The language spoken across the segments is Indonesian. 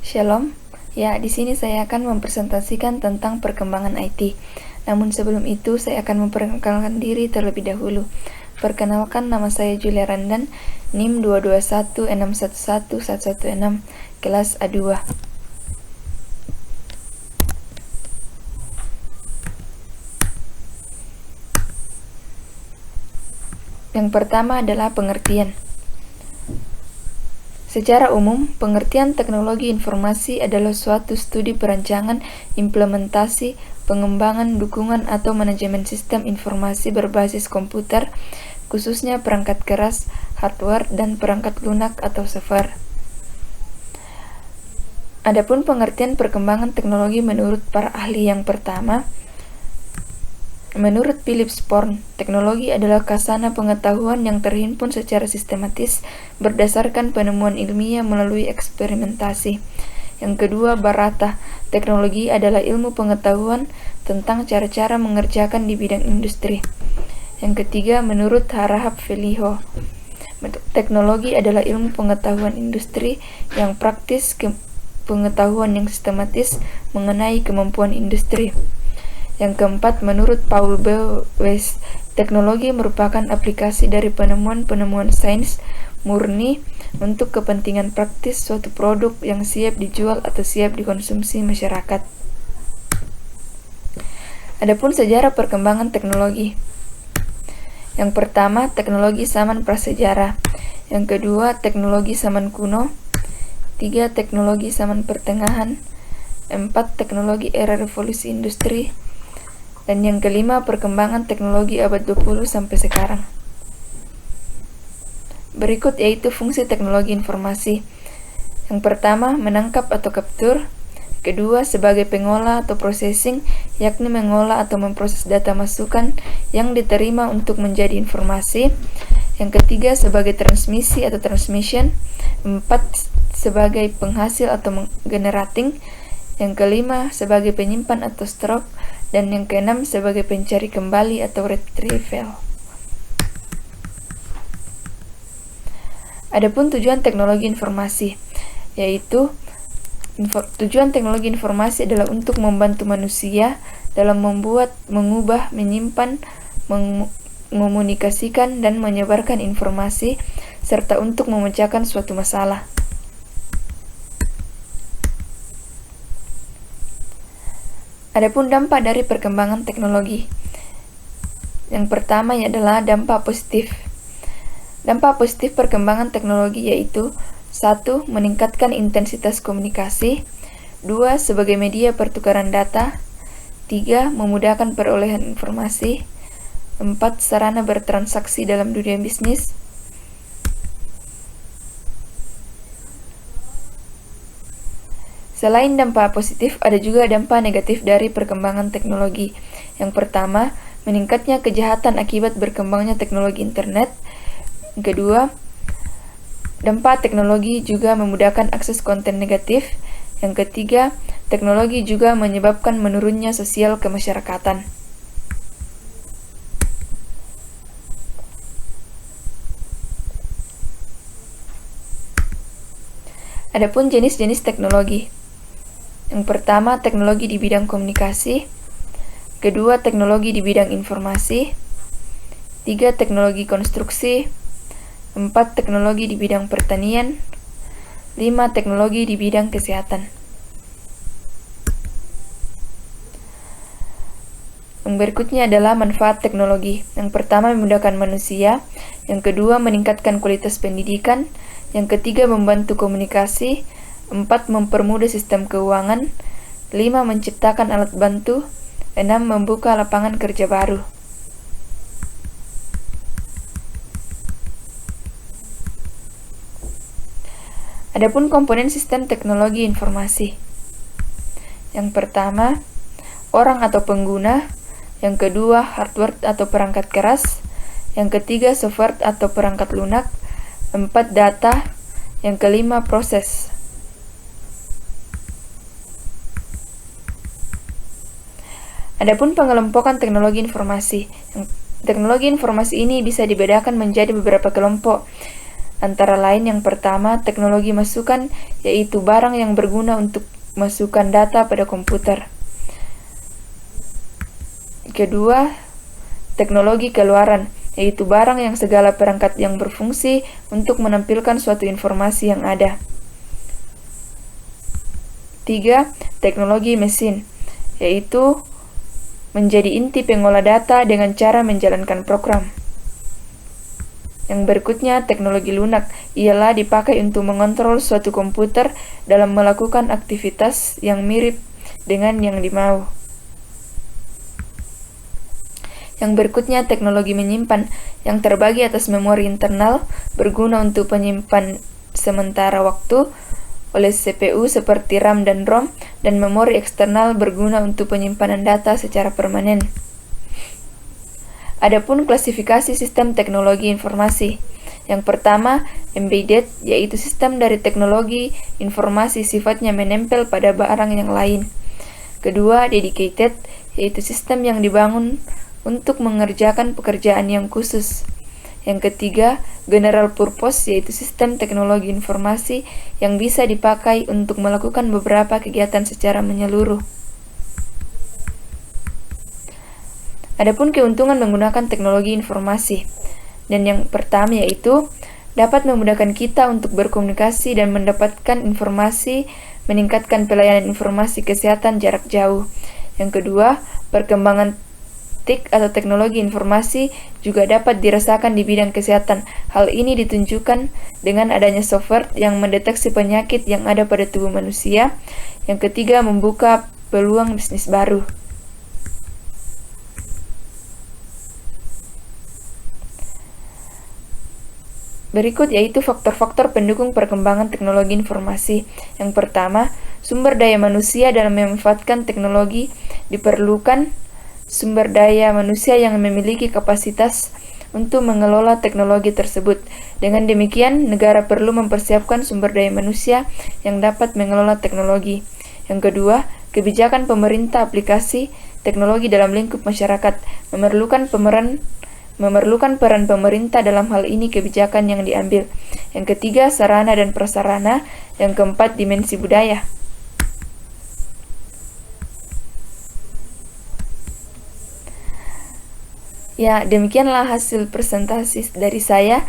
Shalom. Ya, di sini saya akan mempresentasikan tentang perkembangan IT. Namun sebelum itu, saya akan memperkenalkan diri terlebih dahulu. Perkenalkan, nama saya Julia Randan, NIM 221611116, kelas A2. Yang pertama adalah pengertian. Secara umum, pengertian teknologi informasi adalah suatu studi perancangan, implementasi, pengembangan, dukungan, atau manajemen sistem informasi berbasis komputer, khususnya perangkat keras, hardware, dan perangkat lunak atau software. Adapun pengertian perkembangan teknologi menurut para ahli yang pertama, menurut Philip Sporn, teknologi adalah khazanah pengetahuan yang terhimpun secara sistematis berdasarkan penemuan ilmiah melalui eksperimentasi. Yang kedua, Barata, teknologi adalah ilmu pengetahuan tentang cara-cara mengerjakan di bidang industri. Yang ketiga, menurut Harahap Feliho, teknologi adalah ilmu pengetahuan industri yang praktis, pengetahuan yang sistematis mengenai kemampuan industri. Yang keempat, menurut Paul B. Weiss, teknologi merupakan aplikasi dari penemuan-penemuan sains murni untuk kepentingan praktis suatu produk yang siap dijual atau siap dikonsumsi masyarakat. Adapun sejarah perkembangan teknologi. Yang pertama, teknologi zaman prasejarah. Yang kedua, teknologi zaman kuno. 3, teknologi zaman pertengahan. 4, teknologi era revolusi industri. Dan yang kelima, perkembangan teknologi abad 20 sampai sekarang. Berikut yaitu fungsi teknologi informasi. Yang pertama, menangkap atau capture. Kedua, sebagai pengolah atau processing, yakni mengolah atau memproses data masukan yang diterima untuk menjadi informasi. Yang ketiga, sebagai transmisi atau transmission. 4, sebagai penghasil atau generating. Yang kelima, sebagai penyimpan atau store. Dan yang keenam, sebagai pencari kembali atau retrieval. Adapun tujuan teknologi informasi, yaitu tujuan teknologi informasi adalah untuk membantu manusia dalam membuat, mengubah, menyimpan, mengomunikasikan, dan menyebarkan informasi, serta untuk memecahkan suatu masalah. Adapun dampak dari perkembangan teknologi. Yang pertama adalah dampak positif. Dampak positif perkembangan teknologi yaitu 1. Meningkatkan intensitas komunikasi. 2. Sebagai media pertukaran data. 3. Memudahkan perolehan informasi. 4. Sarana bertransaksi dalam dunia bisnis. Selain dampak positif, ada juga dampak negatif dari perkembangan teknologi. Yang pertama, meningkatnya kejahatan akibat berkembangnya teknologi internet. Yang kedua, dampak teknologi juga memudahkan akses konten negatif. Yang ketiga, teknologi juga menyebabkan menurunnya sosial kemasyarakatan. Adapun jenis-jenis teknologi. Yang pertama, teknologi di bidang komunikasi. Kedua, teknologi di bidang informasi. 3, teknologi konstruksi. 4, teknologi di bidang pertanian. 5, teknologi di bidang kesehatan. Yang berikutnya adalah manfaat teknologi. Yang pertama, memudahkan manusia. Yang kedua, meningkatkan kualitas pendidikan. Yang ketiga, membantu komunikasi. 4, mempermudah sistem keuangan. 5, menciptakan alat bantu. 6, membuka lapangan kerja baru. Adapun komponen sistem teknologi informasi. Yang pertama, orang atau pengguna. Yang kedua, hardware atau perangkat keras. Yang ketiga, software atau perangkat lunak. 4, data. Yang kelima, proses. Adapun pengelompokan teknologi informasi. Teknologi informasi ini bisa dibedakan menjadi beberapa kelompok. Antara lain yang pertama, teknologi masukan, yaitu barang yang berguna untuk masukkan data pada komputer. Kedua, teknologi keluaran, yaitu barang yang segala perangkat yang berfungsi untuk menampilkan suatu informasi yang ada. 3. Teknologi mesin, yaitu menjadi inti pengolah data dengan cara menjalankan program. Yang berikutnya, teknologi lunak, ialah dipakai untuk mengontrol suatu komputer dalam melakukan aktivitas yang mirip dengan yang dimau. Yang berikutnya, teknologi menyimpan, yang terbagi atas memori internal, berguna untuk penyimpan sementara waktu oleh CPU seperti RAM dan ROM, dan memori eksternal berguna untuk penyimpanan data secara permanen. Adapun klasifikasi sistem teknologi informasi. Yang pertama, embedded, yaitu sistem dari teknologi informasi sifatnya menempel pada barang yang lain. Kedua, dedicated, yaitu sistem yang dibangun untuk mengerjakan pekerjaan yang khusus. Yang ketiga, general purpose, yaitu sistem teknologi informasi yang bisa dipakai untuk melakukan beberapa kegiatan secara menyeluruh. Adapun keuntungan menggunakan teknologi informasi. Dan yang pertama yaitu dapat memudahkan kita untuk berkomunikasi dan mendapatkan informasi, meningkatkan pelayanan informasi kesehatan jarak jauh. Yang kedua, perkembangan TIK atau teknologi informasi juga dapat dirasakan di bidang kesehatan. Hal ini ditunjukkan dengan adanya software yang mendeteksi penyakit yang ada pada tubuh manusia. Yang ketiga, membuka peluang bisnis baru. Berikut yaitu faktor-faktor pendukung perkembangan teknologi informasi. Yang pertama, sumber daya manusia dalam memanfaatkan teknologi. Diperlukan sumber daya manusia yang memiliki kapasitas untuk mengelola teknologi tersebut. Dengan demikian, negara perlu mempersiapkan sumber daya manusia yang dapat mengelola teknologi. Yang kedua, kebijakan pemerintah aplikasi teknologi dalam lingkup masyarakat memerlukan peran pemerintah dalam hal ini kebijakan yang diambil. Yang ketiga, sarana dan prasarana. Yang keempat, dimensi budaya. Ya, demikianlah hasil presentasi dari saya.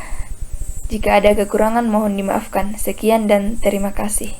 Jika ada kekurangan mohon dimaafkan. Sekian dan terima kasih.